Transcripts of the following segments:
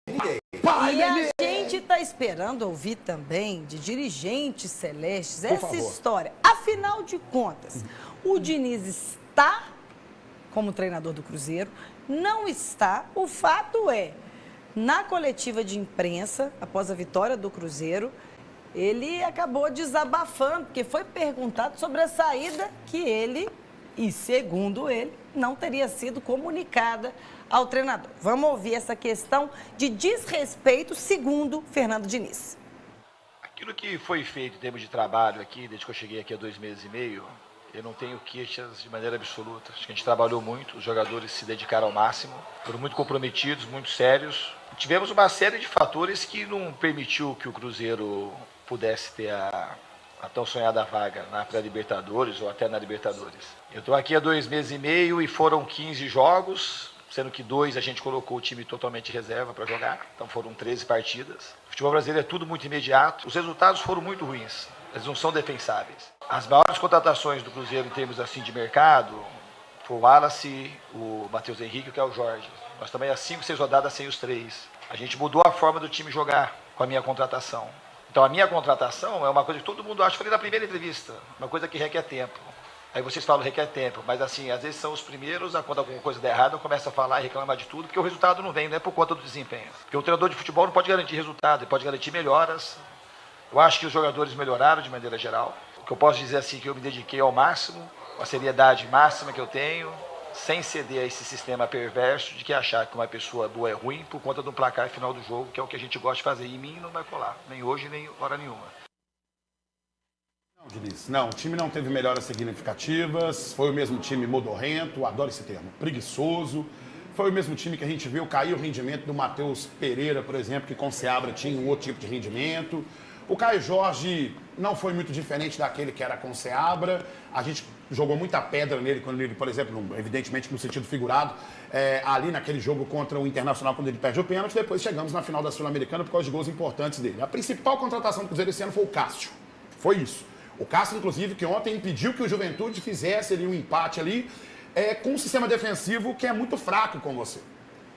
E a gente está esperando ouvir também de dirigentes celestes essa história. Afinal de contas, o Diniz está como treinador do Cruzeiro, não está. O fato é, na coletiva de imprensa, após a vitória do Cruzeiro, ele acabou desabafando, porque foi perguntado sobre a saída que ele, e segundo ele, não teria sido comunicada ao treinador. Vamos ouvir essa questão de desrespeito, segundo Fernando Diniz. Aquilo que foi feito em termos de trabalho aqui, desde que eu cheguei aqui há 2 meses e meio, eu não tenho queixas de maneira absoluta. Acho que a gente trabalhou muito, os jogadores se dedicaram ao máximo, foram muito comprometidos, muito sérios. Tivemos uma série de fatores que não permitiu que o Cruzeiro pudesse ter a tão sonhada vaga na pré-Libertadores ou até na Libertadores. Eu estou aqui há 2 meses e meio e foram 15 jogos, sendo que 2 a gente colocou o time totalmente reserva para jogar, então foram 13 partidas. O futebol brasileiro é tudo muito imediato, os resultados foram muito ruins, eles não são defensáveis. As maiores contratações do Cruzeiro em termos assim de mercado foi o Wallace, o Matheus Henrique e o Jorge. Nós também há 5, 6 rodadas sem os 3. A gente mudou a forma do time jogar com a minha contratação. Então a minha contratação é uma coisa que todo mundo acha, falei na primeira entrevista, uma coisa que requer tempo. Aí vocês falam requer tempo, mas assim, às vezes são os primeiros, quando alguma coisa der errado, eu começo a falar e reclamar de tudo, porque o resultado não vem, não é por conta do desempenho. Porque o treinador de futebol não pode garantir resultado, ele pode garantir melhoras. Eu acho que os jogadores melhoraram de maneira geral. O que eu posso dizer assim, que eu me dediquei ao máximo, com a seriedade máxima que eu tenho, sem ceder a esse sistema perverso de que achar que uma pessoa boa é ruim por conta do placar final do jogo, que é o que a gente gosta de fazer. E em mim não vai colar, nem hoje, nem hora nenhuma. Não, Diniz, não, o time não teve melhoras significativas, foi o mesmo time modorrento, adoro esse termo, preguiçoso. Foi o mesmo time que a gente viu cair o rendimento do Matheus Pereira, por exemplo, que com o Seabra tinha um outro tipo de rendimento. O Caio Jorge não foi muito diferente daquele que era com o Seabra. A gente jogou muita pedra nele, quando ele, por exemplo, evidentemente no sentido figurado, ali naquele jogo contra o Internacional, quando ele perde o pênalti. Depois chegamos na final da Sul-Americana por causa de gols importantes dele. A principal contratação do Cruzeiro esse ano foi o Cássio. Foi isso. O Cássio, inclusive, que ontem impediu que o Juventude fizesse ali um empate ali, com um sistema defensivo que é muito fraco com você.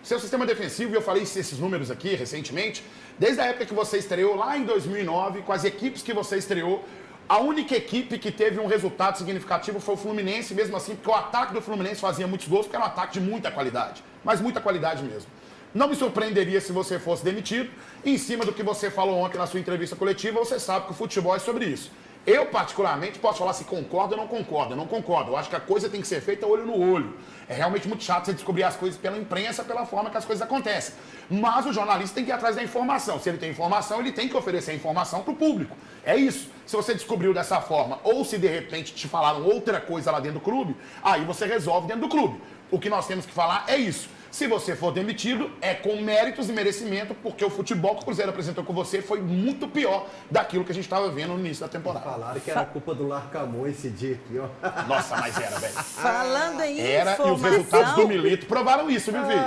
Seu sistema defensivo, e eu falei esses números aqui recentemente, desde a época que você estreou lá em 2009, com as equipes que você estreou, a única equipe que teve um resultado significativo foi o Fluminense, mesmo assim, porque o ataque do Fluminense fazia muitos gols, porque era um ataque de muita qualidade, mas muita qualidade mesmo. Não me surpreenderia se você fosse demitido, e em cima do que você falou ontem na sua entrevista coletiva, você sabe que o futebol é sobre isso. Eu, particularmente, posso falar se concordo ou não concordo. Eu não concordo. Eu acho que a coisa tem que ser feita olho no olho. É realmente muito chato você descobrir as coisas pela imprensa, pela forma que as coisas acontecem. Mas o jornalista tem que ir atrás da informação. Se ele tem informação, ele tem que oferecer a informação para o público. É isso. Se você descobriu dessa forma, ou se de repente te falaram outra coisa lá dentro do clube, aí você resolve dentro do clube. O que nós temos que falar é isso. Se você for demitido, é com méritos e merecimento, porque o futebol que o Cruzeiro apresentou com você foi muito pior daquilo que a gente estava vendo no início da temporada. Falaram que era culpa do Larcamon esse dia aqui, ó. Nossa, mas era, velho. Falando em Era, informação... e os resultados do Milito provaram isso, viu, filho?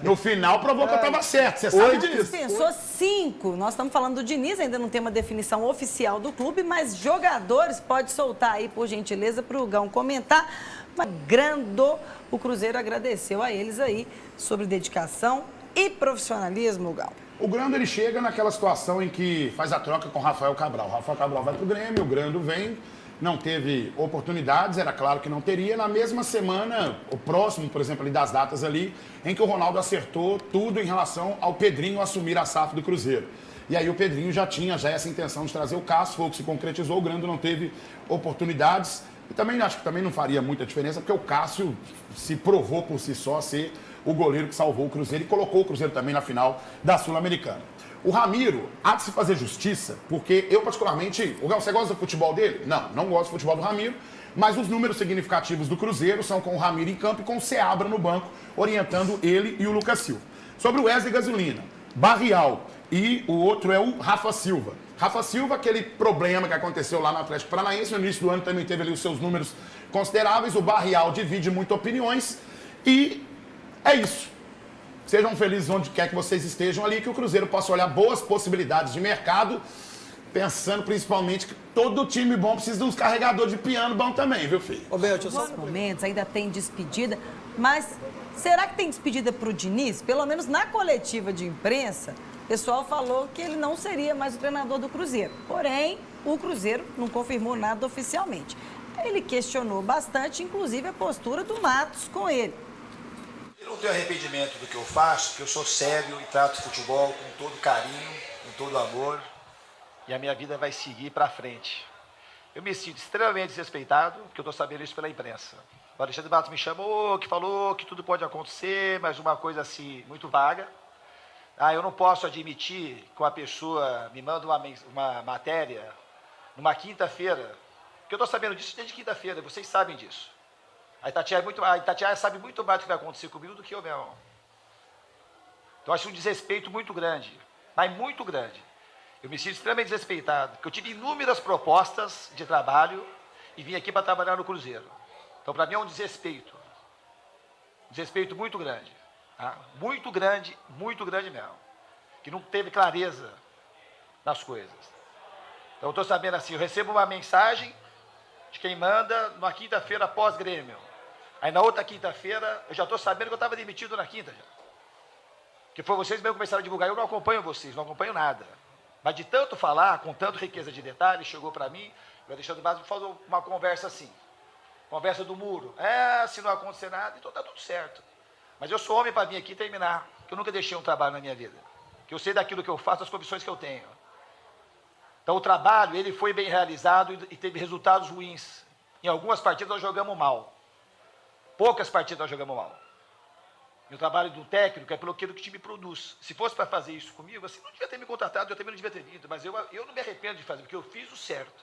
No final provou que eu estava certo, você sabe disso. Pensou 5. Nós estamos falando do Diniz, ainda não tem uma definição oficial do clube, mas jogadores, pode soltar aí, por gentileza, para o Gão comentar. Mas Grando, o Cruzeiro agradeceu a eles aí sobre dedicação e profissionalismo, Gão. O Grando, ele chega naquela situação em que faz a troca com o Rafael Cabral. O Rafael Cabral vai pro Grêmio, o Grando vem, não teve oportunidades, era claro que não teria. Na mesma semana, o próximo, por exemplo, ali das datas ali, em que o Ronaldo acertou tudo em relação ao Pedrinho assumir a SAF do Cruzeiro. E aí o Pedrinho já tinha essa intenção de trazer o Cássio, foi o que se concretizou, o Grando não teve oportunidades. E também acho que também não faria muita diferença, porque o Cássio se provou por si só ser o goleiro que salvou o Cruzeiro e colocou o Cruzeiro também na final da Sul-Americana. O Ramiro, há de se fazer justiça, porque eu particularmente... Você gosta do futebol dele? Não, não gosto do futebol do Ramiro, mas os números significativos do Cruzeiro são com o Ramiro em campo e com o Seabra no banco, orientando ele e o Lucas Silva. Sobre o Wesley Gasolina, Barrial e o outro é o Rafa Silva. Rafa Silva, aquele problema que aconteceu lá no Atlético Paranaense, no início do ano também teve ali os seus números consideráveis. O Barrial divide muito opiniões e é isso. Sejam felizes onde quer que vocês estejam ali, que o Cruzeiro possa olhar boas possibilidades de mercado, pensando principalmente que todo time bom precisa de uns carregadores de piano bom também, viu, filho? Nos momentos ainda tem despedida, mas Será que tem despedida para o Diniz? Pelo menos na coletiva de imprensa, o pessoal falou que ele não seria mais o treinador do Cruzeiro. Porém, o Cruzeiro não confirmou nada oficialmente. Ele questionou bastante, inclusive, a postura do Matos com ele. Eu não tenho arrependimento do que eu faço, porque eu sou sério e trato futebol com todo carinho, com todo amor, e a minha vida vai seguir para frente. Eu me sinto extremamente desrespeitado, porque eu estou sabendo isso pela imprensa. O Alexandre Matos me chamou, que falou que tudo pode acontecer, mas uma coisa assim, muito vaga. Eu não posso admitir que uma pessoa me manda uma matéria numa quinta-feira, porque eu estou sabendo disso desde quinta-feira, vocês sabem disso. A Itatiaia sabe muito mais do que vai acontecer comigo do que eu mesmo. Então, eu acho um desrespeito muito grande, mas muito grande. Eu me sinto extremamente desrespeitado, porque eu tive inúmeras propostas de trabalho e vim aqui para trabalhar no Cruzeiro. Então, para mim é um desrespeito. Um desrespeito muito grande. Tá? Muito grande mesmo. Que não teve clareza nas coisas. Então, eu estou sabendo assim, eu recebo uma mensagem de quem manda numa quinta-feira após Grêmio. Aí, na outra quinta-feira, eu já estou sabendo que eu estava demitido na quinta já. Porque foi vocês mesmo que começaram a divulgar. Eu não acompanho vocês, não acompanho nada. Mas de tanto falar, com tanta riqueza de detalhes, chegou para mim, o Alexandre Matos me falou uma conversa assim. Conversa do muro. Se não acontecer nada, então está tudo certo. Mas eu sou homem para vir aqui e terminar. Porque eu nunca deixei um trabalho na minha vida. Que eu sei daquilo que eu faço, das convicções que eu tenho. Então o trabalho, ele foi bem realizado e teve resultados ruins. Em algumas partidas nós jogamos mal. Poucas partidas nós jogamos mal. E o trabalho do técnico é pelo que o time produz. Se fosse para fazer isso comigo, assim, não devia ter me contratado, eu também não devia ter vindo. Mas eu não me arrependo de fazer, porque eu fiz o certo.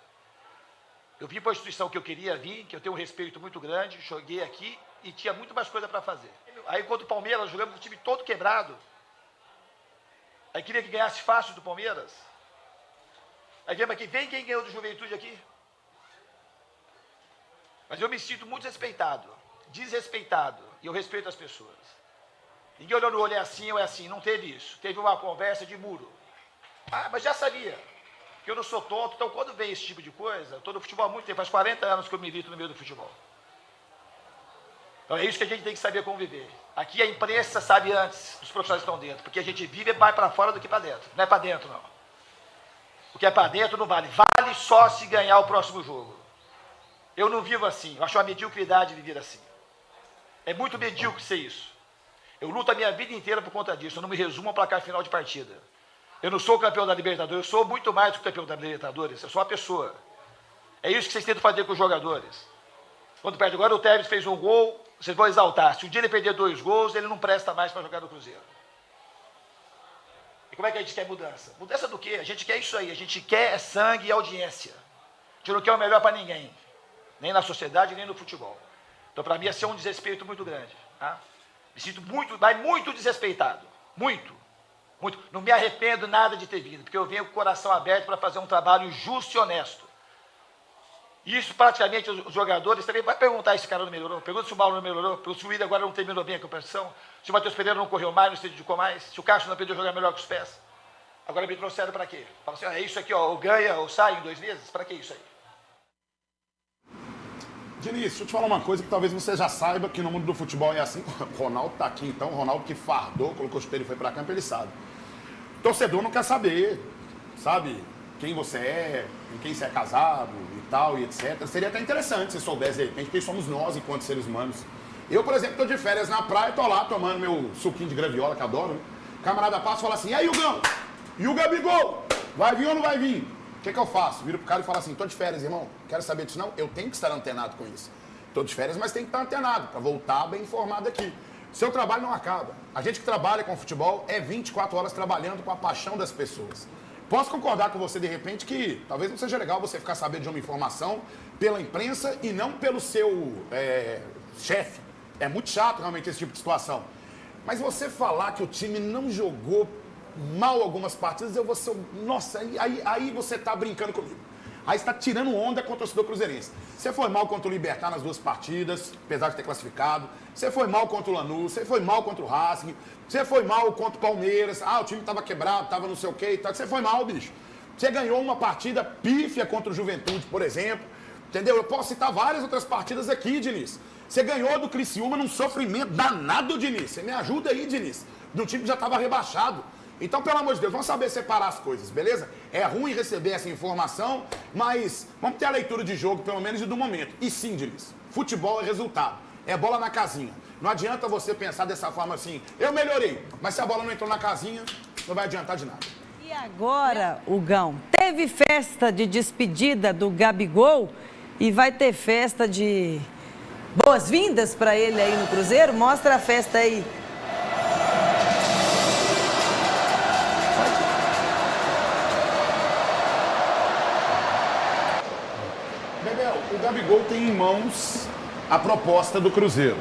Eu vim para a instituição que eu queria vir, que eu tenho um respeito muito grande, joguei aqui e tinha muito mais coisa para fazer. Aí, contra o Palmeiras, jogamos com o time todo quebrado. Aí queria que ganhasse fácil do Palmeiras. Aí vem quem ganhou do Juventude aqui. Mas eu me sinto muito desrespeitado, e eu respeito as pessoas. Ninguém olhou no olho, é assim ou é assim, não teve isso. Teve uma conversa de muro. Mas já sabia. Que eu não sou tonto, então quando vem esse tipo de coisa, eu estou no futebol há muito tempo, faz 40 anos que eu milito no meio do futebol. Então é isso que a gente tem que saber conviver. Aqui a imprensa sabe antes dos profissionais que estão dentro, porque a gente vive mais para fora do que para dentro. Não é para dentro, não. O que é para dentro não vale. Vale só se ganhar o próximo jogo. Eu não vivo assim, eu acho uma mediocridade viver assim. É muito medíocre ser isso. Eu luto a minha vida inteira por conta disso, eu não me resumo a placar final de partida. Eu não sou campeão da Libertadores, eu sou muito mais do que campeão da Libertadores, eu sou uma pessoa. É isso que vocês tentam fazer com os jogadores. Quando perde agora, o Tevez fez um gol, vocês vão exaltar. Se um dia ele perder 2 gols, ele não presta mais para jogar no Cruzeiro. E como é que a gente quer mudança? Mudança do quê? A gente quer isso aí, a gente quer sangue e audiência. A gente não quer o melhor para ninguém, nem na sociedade, nem no futebol. Então, para mim, esse é um desrespeito muito grande. Tá? Me sinto muito desrespeitado. Muito. Não me arrependo nada de ter vindo, porque eu venho com o coração aberto para fazer um trabalho justo e honesto. E isso, praticamente, os jogadores também vai perguntar se o cara não melhorou. Pergunta se o Mauro não melhorou, se o Willian agora não terminou bem a competição, se o Matheus Pereira não correu mais, não se dedicou mais, se o Castro não aprendeu a jogar melhor com os pés. Agora me trouxeram para quê? Fala assim, é isso aqui, ou ganha ou sai em 2 meses? Para que isso aí? Diniz, deixa eu te falar uma coisa que talvez você já saiba que no mundo do futebol é assim. O Ronaldo tá aqui, então. O Ronaldo que fardou, colocou o chuteiro e foi pra campo, ele sabe. O torcedor não quer saber, sabe, quem você é, com quem você é casado e tal, e etc. Seria até interessante se soubesse, de repente, quem somos nós enquanto seres humanos. Eu, por exemplo, tô de férias na praia, tô lá tomando meu suquinho de graviola, que adoro, né? O camarada passa e fala assim, e aí, Hugão? E o Gabigol? Vai vir ou não vai vir? O que eu faço? Viro pro cara e falo assim, tô de férias, irmão, quero saber disso não? Eu tenho que estar antenado com isso. Tô de férias, mas tem que estar antenado, para voltar bem informado aqui. Seu trabalho não acaba. A gente que trabalha com futebol é 24 horas trabalhando com a paixão das pessoas. Posso concordar com você, de repente, que talvez não seja legal você ficar sabendo de uma informação pela imprensa e não pelo seu chefe. É muito chato, realmente, esse tipo de situação. Mas você falar que o time não jogou mal algumas partidas, eu vou ser... Nossa, aí você tá brincando comigo. Aí você tá tirando onda contra o torcedor cruzeirense. Você foi mal contra o Libertad nas 2 partidas, apesar de ter classificado. Você foi mal contra o Lanús, você foi mal contra o Racing. Você foi mal contra o Palmeiras. O time tava quebrado, tava não sei o quê e tal. Você foi mal, bicho. Você ganhou uma partida pífia contra o Juventude, por exemplo. Entendeu? Eu posso citar várias outras partidas aqui, Diniz. Você ganhou do Criciúma num sofrimento danado, Diniz. Você me ajuda aí, Diniz. De um time que já estava rebaixado. Então, pelo amor de Deus, vamos saber separar as coisas, beleza? É ruim receber essa informação, mas vamos ter a leitura de jogo, pelo menos, e do momento. E sim, Diniz, futebol é resultado. É bola na casinha. Não adianta você pensar dessa forma assim, eu melhorei, mas se a bola não entrou na casinha, não vai adiantar de nada. E agora, Hugão, teve festa de despedida do Gabigol e vai ter festa de boas-vindas para ele aí no Cruzeiro? Mostra a festa aí. Bebel, o Gabigol tem em mãos a proposta do Cruzeiro.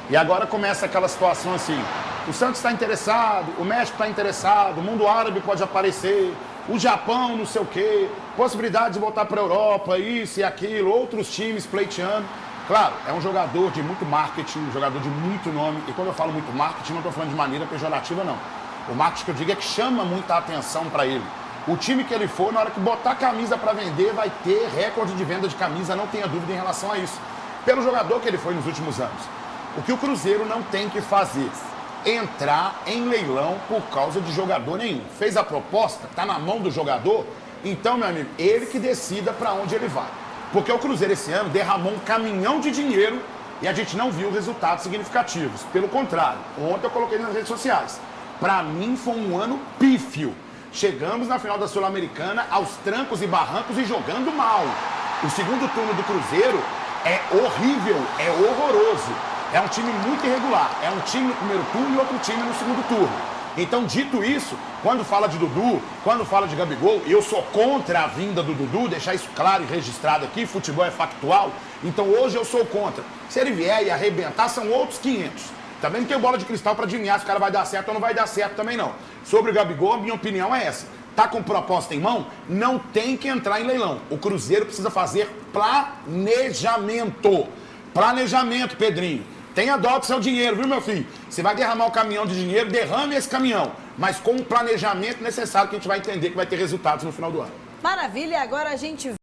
E agora começa aquela situação assim, o Santos está interessado, o México está interessado, o mundo árabe pode aparecer, o Japão não sei o quê, possibilidade de voltar para a Europa, isso e aquilo, outros times pleiteando. Claro, é um jogador de muito marketing, um jogador de muito nome, e quando eu falo muito marketing, não estou falando de maneira pejorativa, não. O marketing que eu digo é que chama muita atenção para ele. O time que ele for, na hora que botar camisa para vender, vai ter recorde de venda de camisa, não tenha dúvida em relação a isso. Pelo jogador que ele foi nos últimos anos. O que o Cruzeiro não tem que fazer? Entrar em leilão por causa de jogador nenhum. Fez a proposta, está na mão do jogador, então, meu amigo, ele que decida para onde ele vai. Porque o Cruzeiro esse ano derramou um caminhão de dinheiro e a gente não viu resultados significativos. Pelo contrário, ontem eu coloquei nas redes sociais. Para mim foi um ano pífio. Chegamos na final da Sul-Americana aos trancos e barrancos e jogando mal. O segundo turno do Cruzeiro é horrível, é horroroso. É um time muito irregular. É um time no primeiro turno e outro time no segundo turno. Então, dito isso, quando fala de Dudu, quando fala de Gabigol, eu sou contra a vinda do Dudu, deixar isso claro e registrado aqui, futebol é factual. Então, hoje eu sou contra. Se ele vier e arrebentar, são outros 500. Também não tem bola de cristal para adivinhar se o cara vai dar certo ou não vai dar certo também não. Sobre o Gabigol, a minha opinião é essa. Tá com proposta em mão? Não tem que entrar em leilão. O Cruzeiro precisa fazer planejamento. Planejamento, Pedrinho. Tenha dó do seu dinheiro, viu, meu filho? Você vai derramar o caminhão de dinheiro, derrame esse caminhão. Mas com o planejamento necessário que a gente vai entender que vai ter resultados no final do ano. Maravilha, agora a gente